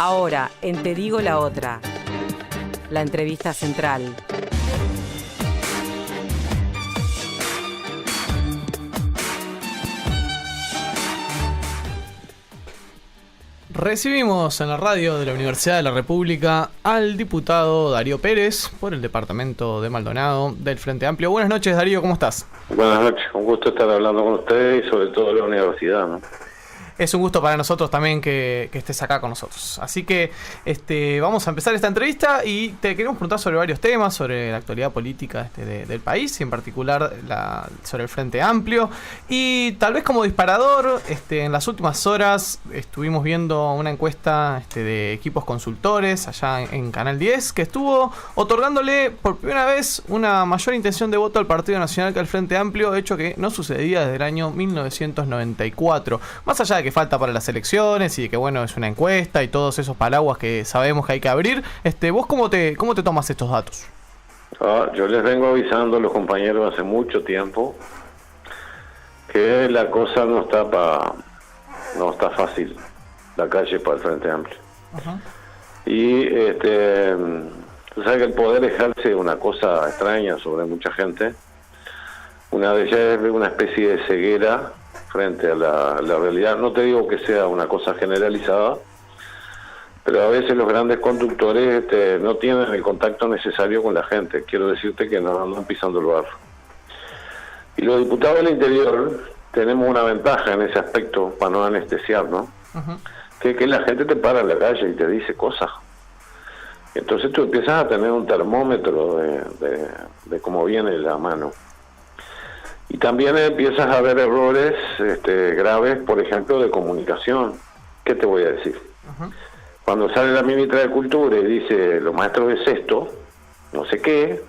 Ahora, en Te Digo la Otra, la entrevista central. Recibimos en la radio de la Universidad de la República al diputado Darío Pérez por el departamento de Maldonado del Frente Amplio. Buenas noches, Darío, ¿cómo estás? Buenas noches, un gusto estar hablando con ustedes y sobre todo la universidad, ¿no? Es un gusto para nosotros también que estés acá con nosotros. Así que vamos a empezar esta entrevista y te queremos preguntar sobre varios temas, sobre la actualidad política del país, y en particular sobre el Frente Amplio. Y tal vez como disparador, en las últimas horas estuvimos viendo una encuesta de equipos consultores allá en Canal 10, que estuvo otorgándole por primera vez una mayor intención de voto al Partido Nacional que al Frente Amplio, hecho que no sucedía desde el año 1994. Más allá de que falta para las elecciones y de que bueno, es una encuesta y todos esos paraguas que sabemos que hay que abrir, ¿vos cómo te tomas estos datos? Yo les vengo avisando a los compañeros hace mucho tiempo que la cosa no está fácil, la calle para el Frente Amplio. Uh-huh. Y tú sabes que el poder ejerce una cosa extraña sobre mucha gente. Una de ellas es una especie de ceguera frente a la realidad. No te digo que sea una cosa generalizada, pero a veces los grandes conductores no tienen el contacto necesario con la gente. Quiero decirte que no andan pisando el barro. Y los diputados del interior tenemos una ventaja en ese aspecto para no anestesiar, ¿no? Uh-huh. Que la gente te para en la calle y te dice cosas. Entonces tú empiezas a tener un termómetro de cómo viene la mano. Y también empiezas a ver errores graves, por ejemplo, de comunicación. ¿Qué te voy a decir? Uh-huh. Cuando sale la ministra de Cultura y dice los maestros de sexto, no sé qué,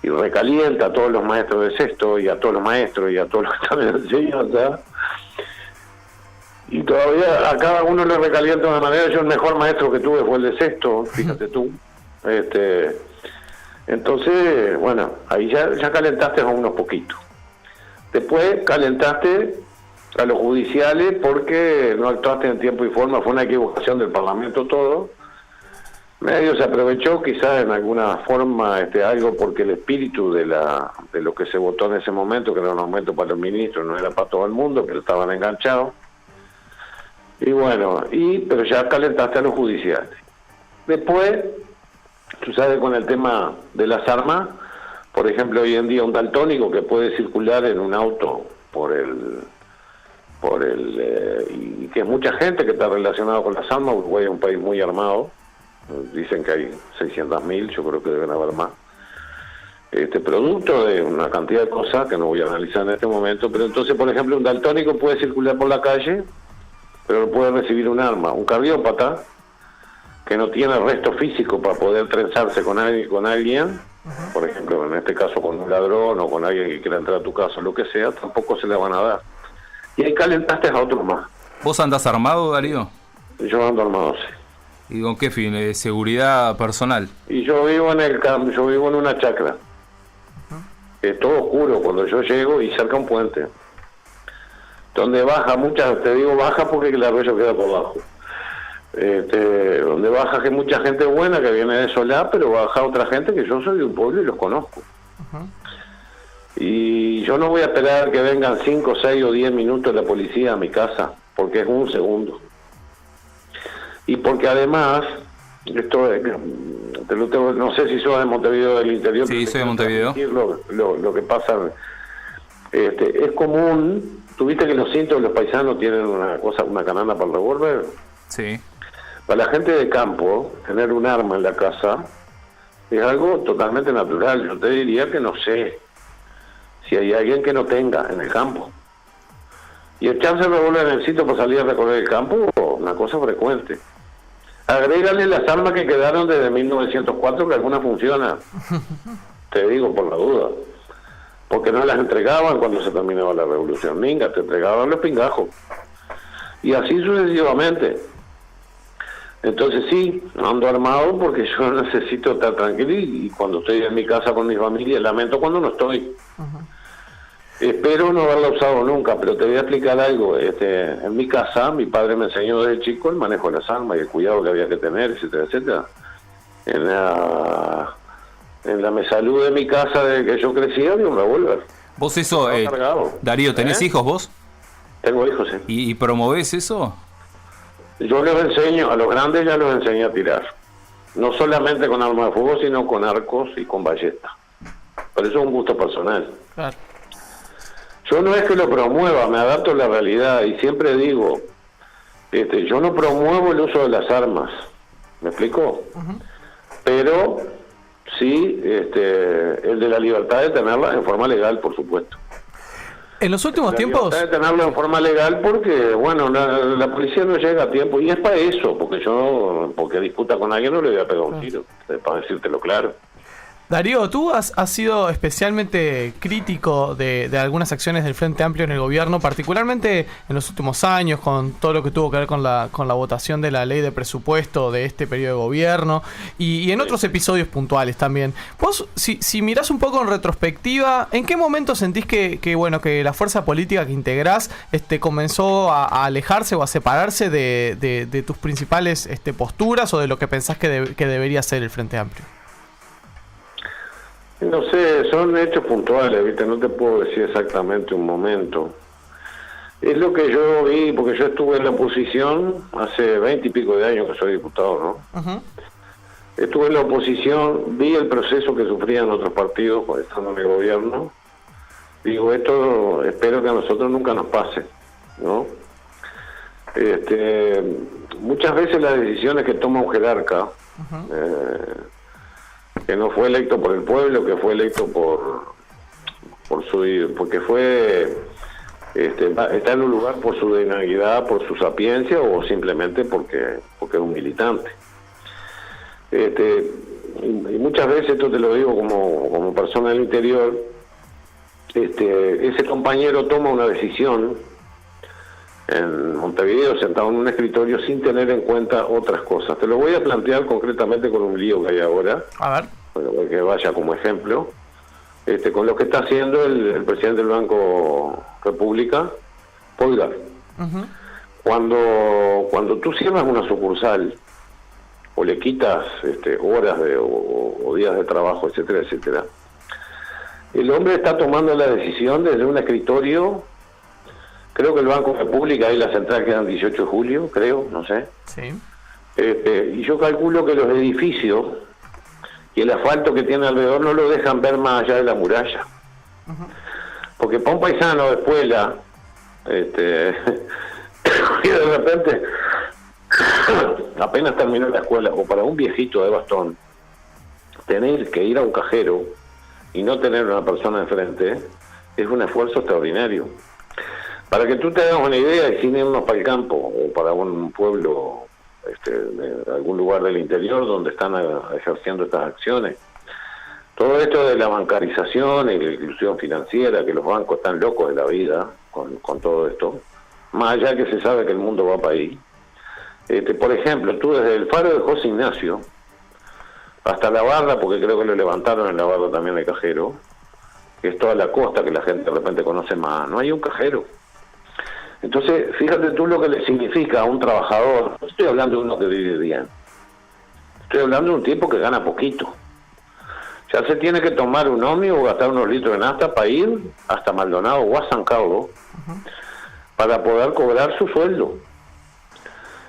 y recalienta a todos los maestros de sexto y a todos los maestros y a todos los que están en la enseñanza, y todavía a cada uno le recalienta de una manera. Yo el mejor maestro que tuve fue el de sexto, fíjate tú. Entonces, bueno, ahí ya calentaste a unos poquitos. Después calentaste a los judiciales porque no actuaste en tiempo y forma, fue una equivocación del Parlamento todo. Medio se aprovechó quizás en alguna forma algo porque el espíritu de lo que se votó en ese momento, que era un aumento para los ministros, no era para todo el mundo, pero estaban enganchados. Y bueno, pero ya calentaste a los judiciales. Después, tú sabes, con el tema de las armas, por ejemplo, hoy en día un daltónico que puede circular en un auto y que es mucha gente que está relacionada con las armas. Uruguay es un país muy armado, dicen que hay 600.000, yo creo que deben haber más. Producto de una cantidad de cosas que no voy a analizar en este momento, pero entonces, por ejemplo, un daltónico puede circular por la calle, pero no puede recibir un arma. Un cardiópata que no tiene resto físico para poder trenzarse con alguien, uh-huh, por ejemplo, en este caso con un ladrón o con alguien que quiera entrar a tu casa, lo que sea, tampoco se le van a dar. Y ahí calentaste a otros más. ¿Vos andás armado, Darío? Yo ando armado, sí. ¿Y con qué fin? ¿Seguridad personal? Y yo vivo en el campo, yo vivo en una chacra. Uh-huh. Es todo oscuro cuando yo llego y cerca un puente. Donde baja te digo baja porque el arroyo queda por abajo. Donde baja que mucha gente buena que viene de Solá, pero baja otra gente que yo soy de un pueblo y los conozco. Uh-huh. Y yo no voy a esperar que vengan 5, 6 o 10 minutos la policía a mi casa, porque es un segundo. Y porque además, no sé si sos de Montevideo del interior. Sí, soy de Montevideo. Lo que pasa, es común. ¿Tuviste que los cintos de los paisanos tienen una canana para el revólver? Sí. Para la gente de campo, tener un arma en la casa es algo totalmente natural. Yo te diría que no sé si hay alguien que no tenga en el campo. Y echarse el revólver en el sitio para salir a recorrer el campo, una cosa frecuente. Agrégale las armas que quedaron desde 1904, que algunas funcionan. Te digo por la duda. Porque no las entregaban cuando se terminaba la revolución. Minga, te entregaban los pingajos. Y así sucesivamente. Entonces sí, ando armado porque yo necesito estar tranquilo y cuando estoy en mi casa con mi familia, lamento cuando no estoy. Uh-huh. Espero no haberla usado nunca, pero te voy a explicar algo. En mi casa, mi padre me enseñó desde chico el manejo de las armas y el cuidado que había que tener, etcétera, etcétera. En la mesalud de mi casa, desde que yo crecía, había un revólver. ¿Vos eso, cargado. Darío, tenés hijos vos? Tengo hijos, sí. ¿Y promovés eso? Yo les enseño, a los grandes ya los enseño a tirar. No solamente con armas de fuego, sino con arcos y con ballesta. Pero eso es un gusto personal. Claro. Yo no es que lo promueva, me adapto a la realidad y siempre digo, yo no promuevo el uso de las armas, ¿me explico? Pero sí el de la libertad de tenerla en forma legal, por supuesto. En los últimos tiempos... La libertad de tenerlo en forma legal porque, bueno, la policía no llega a tiempo y es para eso, porque disputa con alguien no le voy a pegar un tiro, para decírtelo claro. Darío, tú has sido especialmente crítico de algunas acciones del Frente Amplio en el gobierno, particularmente en los últimos años, con todo lo que tuvo que ver con la votación de la ley de presupuesto de este periodo de gobierno y en otros episodios puntuales también. Vos, si mirás un poco en retrospectiva, ¿en qué momento sentís que la fuerza política que integrás comenzó a alejarse o a separarse de tus principales posturas o de lo que pensás que debería ser el Frente Amplio? No sé, son hechos puntuales, ¿viste? No te puedo decir exactamente un momento. Es lo que yo vi, porque yo estuve en la oposición hace 20 y pico de años que soy diputado, ¿no? Uh-huh. Estuve en la oposición, vi el proceso que sufrían otros partidos estando en el gobierno. Digo, esto espero que a nosotros nunca nos pase, ¿no? Muchas veces las decisiones que toma un jerarca, uh-huh, que no fue electo por el pueblo, que fue electo porque fue está en un lugar por su dignidad, por su sapiencia o simplemente porque es un militante. Y muchas veces, esto te lo digo como persona del interior, ese compañero toma una decisión en Montevideo sentado en un escritorio sin tener en cuenta otras cosas. Te lo voy a plantear concretamente con un lío que hay ahora, a ver, para que vaya como ejemplo, con lo que está haciendo el presidente del Banco República, Polgar. Uh-huh. Cuando tú cierras una sucursal o le quitas horas o días de trabajo, etcétera, etcétera, el hombre está tomando la decisión desde un escritorio. Creo que el Banco República, ahí la central queda el 18 de julio, creo, no sé. Sí. Y yo calculo que los edificios y el asfalto que tiene alrededor no lo dejan ver más allá de la muralla. Uh-huh. Porque para un paisano de escuela, y de repente, apenas terminó la escuela, o para un viejito de bastón, tener que ir a un cajero y no tener una persona enfrente, es un esfuerzo extraordinario. Para que tú te hagas una idea, y sin irnos para el campo o para un pueblo, de algún lugar del interior donde están ejerciendo estas acciones, todo esto de la bancarización y la inclusión financiera, que los bancos están locos de la vida con todo esto, más allá que se sabe que el mundo va para ahí. Por ejemplo, tú desde el faro de José Ignacio hasta la barra, porque creo que lo levantaron en la barra también el cajero, que es toda la costa que la gente de repente conoce más, no hay un cajero. Entonces, fíjate tú lo que le significa a un trabajador. No estoy hablando de uno que vive bien, estoy hablando de un tipo que gana poquito. Ya se tiene que tomar un ómnibus o gastar unos litros de nafta para ir hasta Maldonado o a San Carlos, uh-huh, para poder cobrar su sueldo.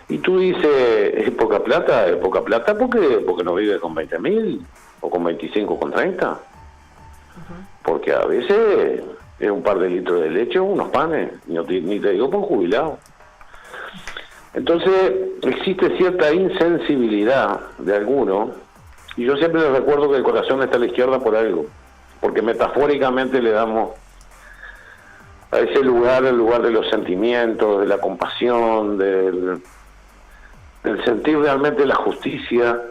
Y tú dices, ¿es poca plata? ¿Es poca plata porque no vive con 20.000 o con 25, con 30? Uh-huh. Porque a veces es un par de litros de leche o unos panes, ni te digo por jubilado. Entonces existe cierta insensibilidad de algunos, y yo siempre les recuerdo que el corazón está a la izquierda por algo, porque metafóricamente le damos a ese lugar el lugar de los sentimientos, de la compasión, del sentir realmente la justicia,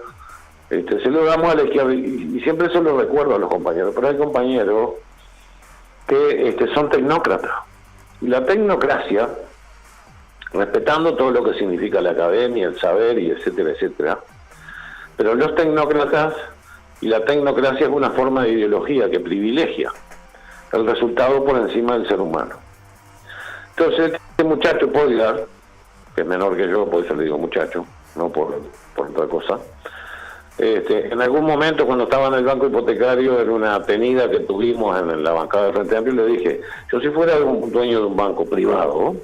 se lo damos a la izquierda, y siempre se lo recuerdo a los compañeros, pero hay compañeros que son tecnócratas, y la tecnocracia, respetando todo lo que significa la academia, el saber y etcétera, etcétera, pero los tecnócratas y la tecnocracia es una forma de ideología que privilegia el resultado por encima del ser humano. Entonces, este muchacho Podgar, que es menor que yo, por eso le digo muchacho, no por otra cosa, en algún momento cuando estaba en el banco hipotecario, en una tenida que tuvimos en la bancada del Frente Amplio, le dije, yo si fuera un dueño de un banco privado,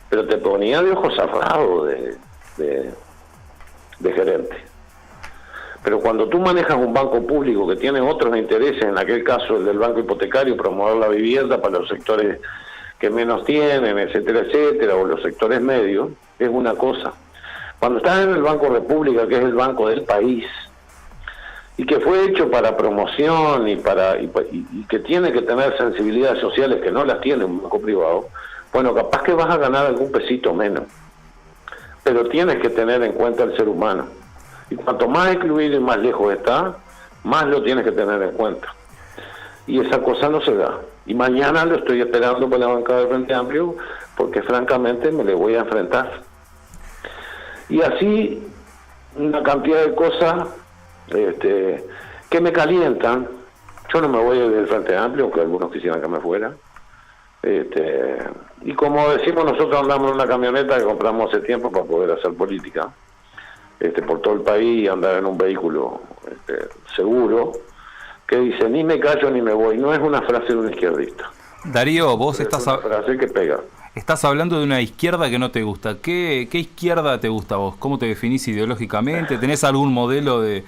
pero te ponía de ojos cerrados de gerente. Pero cuando tú manejas un banco público que tiene otros intereses, en aquel caso el del banco hipotecario, promover la vivienda para los sectores que menos tienen, etcétera, etcétera, o los sectores medios, es una cosa. Cuando estás en el Banco República, que es el banco del país, y que fue hecho para promoción y que tiene que tener sensibilidades sociales que no las tiene un banco privado, bueno, capaz que vas a ganar algún pesito menos, pero tienes que tener en cuenta el ser humano. Y cuanto más excluido y más lejos está, más lo tienes que tener en cuenta. Y esa cosa no se da. Y mañana lo estoy esperando por la bancada del Frente Amplio, porque francamente me le voy a enfrentar. Y así, una cantidad de cosas que me calientan. Yo no me voy del Frente Amplio, aunque algunos quisieran que me fuera. Y como decimos, nosotros andamos en una camioneta que compramos hace tiempo para poder hacer política, por todo el país, y andar en un vehículo seguro, que dice, ni me callo ni me voy. No es una frase de un izquierdista. Darío, vos es una frase que pega. Estás hablando de una izquierda que no te gusta. ¿Qué izquierda te gusta a vos? ¿Cómo te definís ideológicamente? ¿Tenés algún modelo de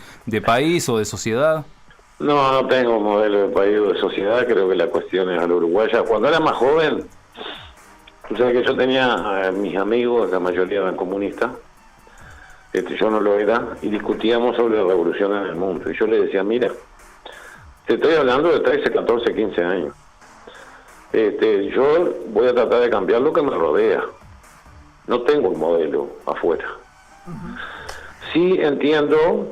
país o de sociedad? No tengo un modelo de país o de sociedad. Creo que la cuestión es a la uruguaya. Cuando era más joven, tú sabes que yo tenía mis amigos, la mayoría eran comunistas, yo no lo era, y discutíamos sobre la revolución en el mundo. Y yo le decía, mira, te estoy hablando de 13, 14, 15 años. Yo voy a tratar de cambiar lo que me rodea. No tengo un modelo afuera. Sí entiendo,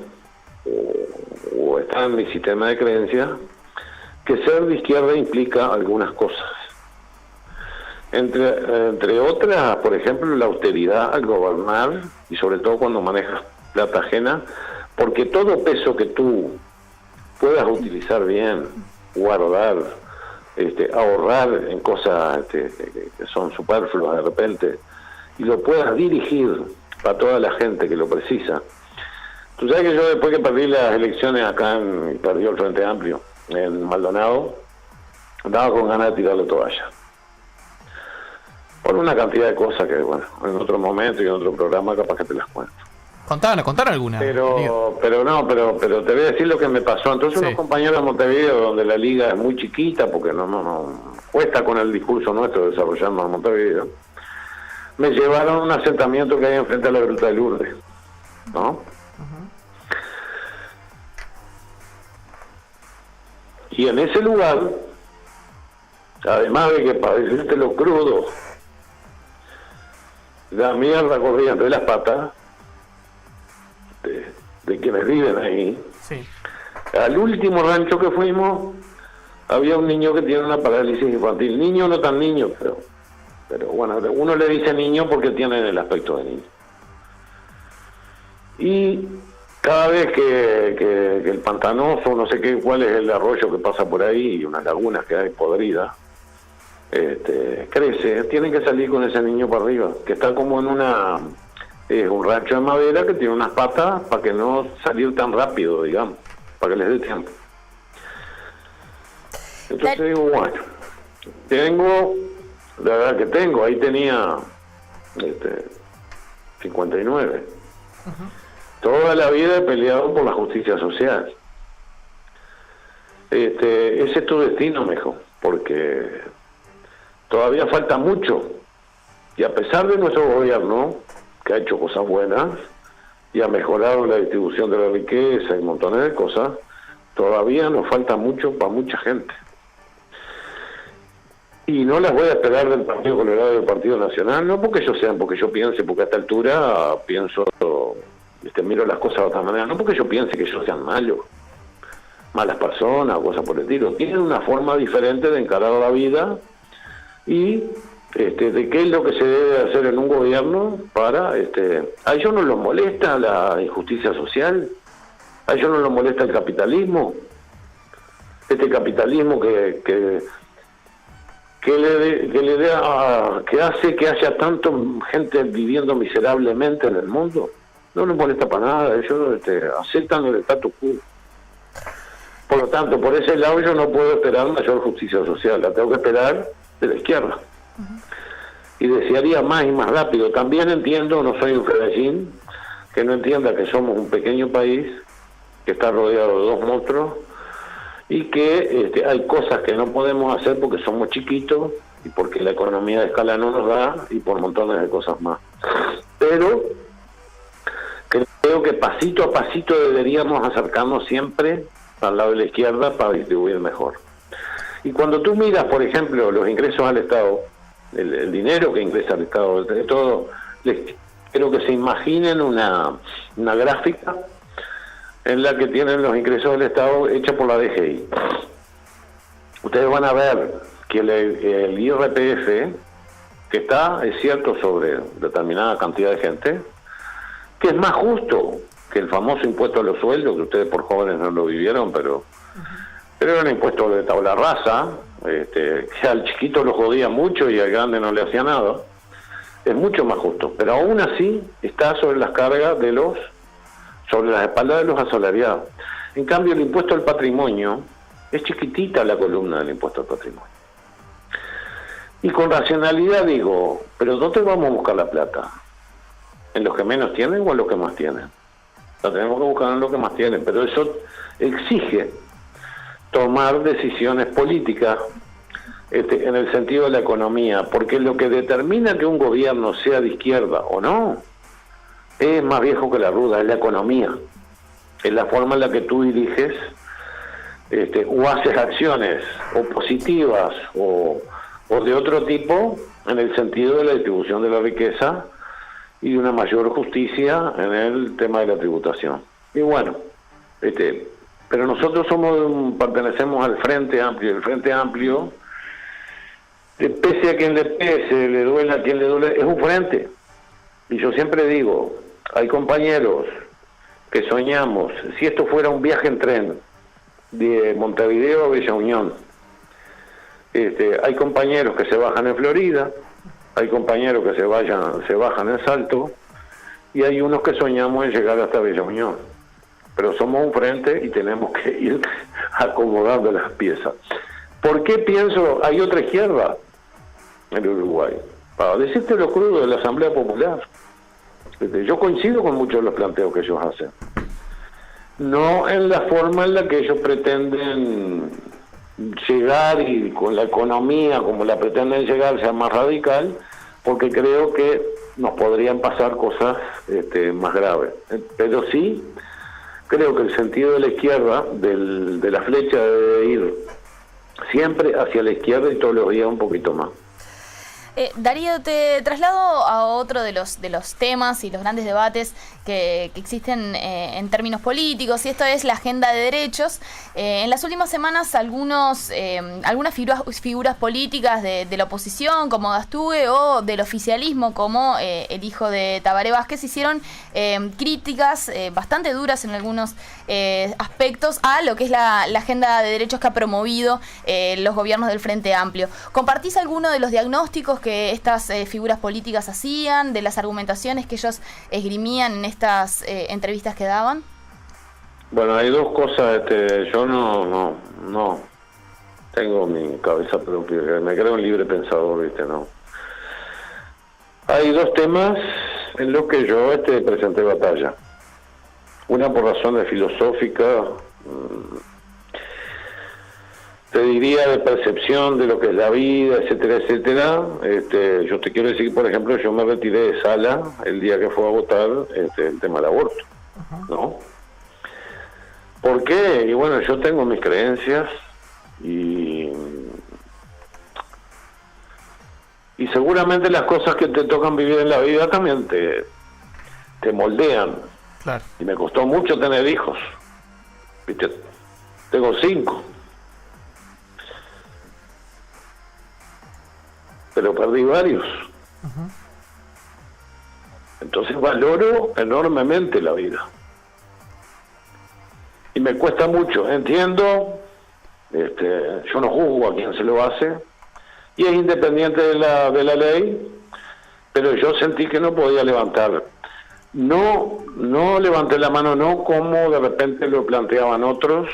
o está en mi sistema de creencias, que ser de izquierda implica algunas cosas. Entre otras, por ejemplo, la austeridad al gobernar, y sobre todo cuando manejas plata ajena, porque todo peso que tú puedas utilizar bien, guardar, ahorrar en cosas que son superfluas de repente, y lo puedas dirigir para toda la gente que lo precisa. Tú sabes que yo, después que perdí las elecciones acá, perdió el Frente Amplio en Maldonado, andaba con ganas de tirar la toalla. Por una cantidad de cosas que, bueno, en otro momento y en otro programa capaz que te las cuento. Contar alguna. Pero te voy a decir lo que me pasó. Entonces unos compañeros de Montevideo, donde la liga es muy chiquita, porque no cuesta con el discurso nuestro desarrollarnos en Montevideo, me llevaron a un asentamiento que hay enfrente a la Gruta de Lourdes, ¿no? Y en ese lugar, además de que padeciste lo crudo, la mierda corría entre las patas de quienes viven ahí. Sí. Al último rancho que fuimos, había un niño que tiene una parálisis infantil. Niño, no tan niño, pero bueno, uno le dice niño porque tiene el aspecto de niño. Y cada vez que el pantanoso, no sé qué, cuál es el arroyo que pasa por ahí, y unas lagunas que hay podridas, crece, tienen que salir con ese niño para arriba, que está como en un rancho de madera que tiene unas patas para que no salir tan rápido, digamos, para que les dé tiempo. Entonces digo, bueno, la verdad que ahí tenía 59. Toda la vida he peleado por la justicia social. Ese es tu destino, mijo, porque todavía falta mucho. Y a pesar de nuestro gobierno, que ha hecho cosas buenas y ha mejorado la distribución de la riqueza y montones de cosas, todavía nos falta mucho para mucha gente. Y no las voy a esperar del Partido Colorado y del Partido Nacional, no porque ellos sean, porque yo piense, porque a esta altura pienso, miro las cosas de otra manera, no porque yo piense que ellos sean malas personas o cosas por el estilo. Tienen una forma diferente de encarar la vida y de qué es lo que se debe hacer en un gobierno para... a ellos no les molesta la injusticia social, a ellos no les molesta el capitalismo, este capitalismo que que hace que haya tanta gente viviendo miserablemente en el mundo. No les molesta para nada, ellos aceptan el status quo. Por lo tanto, por ese lado yo no puedo esperar mayor justicia social, la tengo que esperar de la izquierda. Y desearía más y más rápido. También entiendo, no soy un fedellín, que no entienda que somos un pequeño país que está rodeado de dos monstruos y que hay cosas que no podemos hacer porque somos chiquitos y porque la economía de escala no nos da y por montones de cosas más. Pero creo que pasito a pasito deberíamos acercarnos siempre al lado de la izquierda para distribuir mejor. Y cuando tú miras, por ejemplo, los ingresos al Estado, el dinero que ingresa al Estado, todo, creo que se imaginen una gráfica en la que tienen los ingresos del Estado hecha por la DGI. Ustedes van a ver que el IRPF, que está, es cierto, sobre determinada cantidad de gente, que es más justo que el famoso impuesto a los sueldos, que ustedes por jóvenes no lo vivieron, pero era un impuesto de tabla rasa, que al chiquito lo jodía mucho y al grande no le hacía nada. Es mucho más justo, pero aún así está sobre las cargas sobre las espaldas de los asalariados. En cambio, el impuesto al patrimonio, es chiquitita la columna del impuesto al patrimonio. Y con racionalidad digo, ¿pero dónde vamos a buscar la plata? ¿En los que menos tienen o en los que más tienen? La tenemos que buscar en los que más tienen, pero eso exige tomar decisiones políticas en el sentido de la economía, porque lo que determina que un gobierno sea de izquierda o no, es más viejo que la ruda, es la economía, es la forma en la que tú diriges o haces acciones o positivas o de otro tipo en el sentido de la distribución de la riqueza y de una mayor justicia en el tema de la tributación. Y bueno, pero nosotros pertenecemos al Frente Amplio. El Frente Amplio, pese a quien le pese, le duele a quien le duele, es un frente. Y yo siempre digo, hay compañeros que soñamos, si esto fuera un viaje en tren de Montevideo a Bella Unión, hay compañeros que se bajan en Florida, hay compañeros que se bajan en Salto, y hay unos que soñamos en llegar hasta Bella Unión. Pero somos un frente y tenemos que ir acomodando las piezas. ¿Por qué pienso hay otra izquierda en Uruguay? Para decirte lo crudo de la Asamblea Popular. Yo coincido con muchos de los planteos que ellos hacen. No en la forma en la que ellos pretenden llegar y con la economía como la pretenden llegar sea más radical, porque creo que nos podrían pasar cosas más graves. Pero sí, creo que el sentido de la izquierda, de la flecha, debe ir siempre hacia la izquierda y todos los días un poquito más. Darío, te traslado a otro de los temas y los grandes debates que existen en términos políticos, y esto es la agenda de derechos. En las últimas semanas algunas figuras políticas de la oposición, como Gastúe, o del oficialismo, como el hijo de Tabaré Vázquez, hicieron críticas bastante duras en algunos aspectos a lo que es la agenda de derechos que ha promovido los gobiernos del Frente Amplio. ¿Compartís alguno de los diagnósticos que estas figuras políticas hacían, de las argumentaciones que ellos esgrimían en estas entrevistas que daban? Bueno, hay dos cosas. Yo no tengo mi cabeza propia, me creo un libre pensador, ¿no? Hay dos temas en los que yo presenté batalla. Una por razones filosóficas, te diría de percepción de lo que es la vida, etcétera, etcétera. Yo te quiero decir, por ejemplo, yo me retiré de Sala el día que fue a votar el tema del aborto, ¿no? ¿Por qué? Y bueno, yo tengo mis creencias y seguramente las cosas que te tocan vivir en la vida también te moldean. Claro. Y me costó mucho tener hijos, ¿viste? Tengo 5. Pero perdí varios. Entonces valoro enormemente la vida. Y me cuesta mucho, entiendo, yo no juzgo a quien se lo hace, y es independiente de la ley, pero yo sentí que no podía levantar. No levanté la mano, no como de repente lo planteaban otros.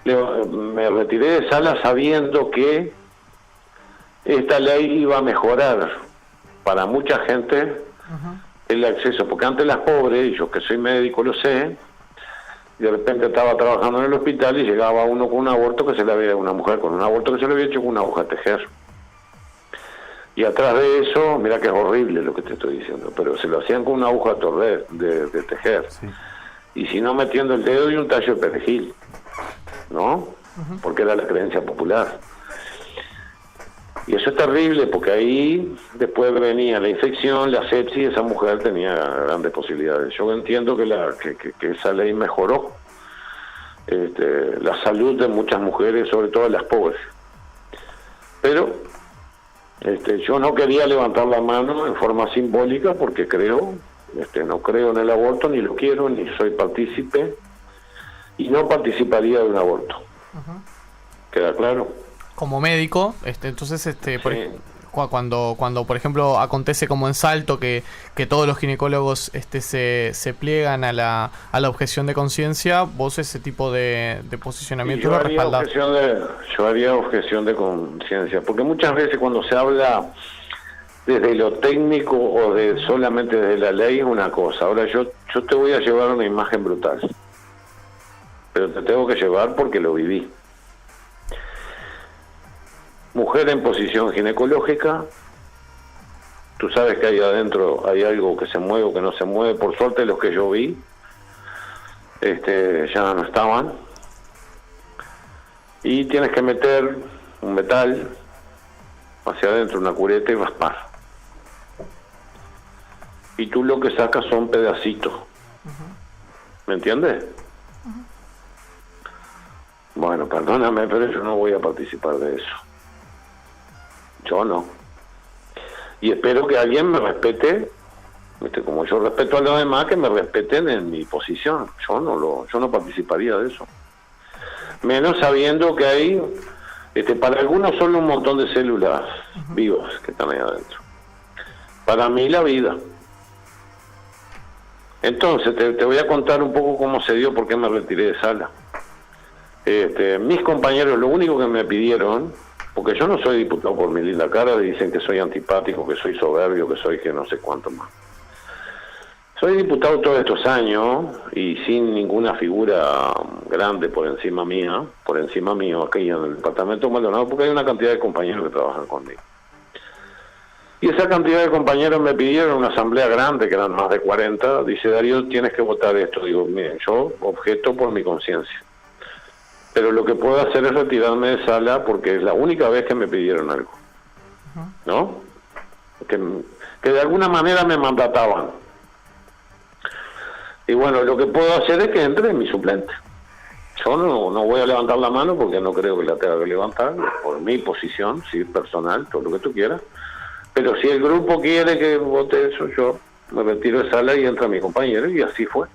Me retiré de sala sabiendo que esta ley iba a mejorar para mucha gente el acceso, porque antes las pobres, yo que soy médico lo sé, de repente estaba trabajando en el hospital y llegaba uno con un aborto que se le había, una mujer con un aborto que se le había hecho con una aguja de tejer. Y atrás de eso, mira que es horrible lo que te estoy diciendo, pero se lo hacían con una aguja de tejer. Sí. Y si no, metiendo el dedo y un tallo de perejil, ¿no? Porque era la creencia popular. Y eso es terrible, porque ahí después venía la infección, la sepsis, y esa mujer tenía grandes posibilidades. Yo entiendo que esa ley mejoró la salud de muchas mujeres, sobre todo las pobres. Pero yo no quería levantar la mano en forma simbólica porque no creo en el aborto, ni lo quiero, ni soy partícipe, y no participaría de un aborto. ¿Queda claro? Como médico, entonces, cuando por ejemplo acontece como en Salto que todos los ginecólogos se pliegan a la objeción de conciencia, vos ese tipo de posicionamiento lo respaldás. Yo haría objeción de conciencia, porque muchas veces cuando se habla desde lo técnico o solamente desde la ley es una cosa. Ahora yo te voy a llevar una imagen brutal, pero te tengo que llevar porque lo viví. Mujer en posición ginecológica, tú sabes que ahí adentro hay algo que se mueve o que no se mueve. Por suerte los que yo vi ya no estaban, y tienes que meter un metal hacia adentro, una cureta, y raspar, y tú lo que sacas son pedacitos. ¿Me entiendes? Bueno, perdóname, pero yo no voy a participar de eso. Yo no. Y espero que alguien me respete, como yo respeto a los demás, que me respeten en mi posición. Yo no participaría de eso. Menos sabiendo que hay, para algunos son un montón de células vivas que están ahí adentro. Para mí la vida. Entonces, te voy a contar un poco cómo se dio, por qué me retiré de sala. Mis compañeros, lo único que me pidieron, porque yo no soy diputado por mi linda cara, dicen que soy antipático, que soy soberbio, que soy que no sé cuánto más. Soy diputado todos estos años y sin ninguna figura grande por encima mío, aquí en el departamento de Maldonado, porque hay una cantidad de compañeros que trabajan conmigo. Y esa cantidad de compañeros me pidieron una asamblea grande, que eran más de 40, dice: Darío, tienes que votar esto. Digo, miren, yo objeto por mi conciencia, pero lo que puedo hacer es retirarme de sala porque es la única vez que me pidieron algo, ¿no? Que de alguna manera me mandataban. Y bueno, lo que puedo hacer es que entre mi suplente. Yo no voy a levantar la mano porque no creo que la tenga que levantar, por mi posición, sí, personal, todo lo que tú quieras. Pero si el grupo quiere que vote eso, yo me retiro de sala y entra mi compañero, y así fue.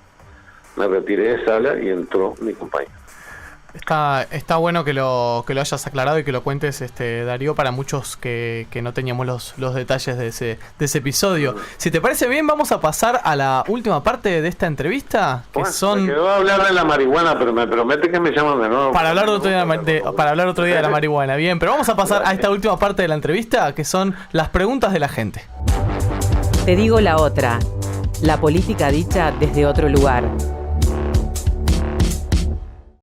Me retiré de sala y entró mi compañero. Está bueno que lo hayas aclarado y que lo cuentes, Darío, para muchos que no teníamos los detalles de ese episodio. Si te parece bien, vamos a pasar a la última parte de esta entrevista, que me quedó a hablar de la marihuana, pero me promete que me llaman de nuevo. Para hablar otro día de la marihuana. Bien, pero vamos a pasar a esta última parte de la entrevista, que son las preguntas de la gente. Te digo la otra, la política dicha desde otro lugar.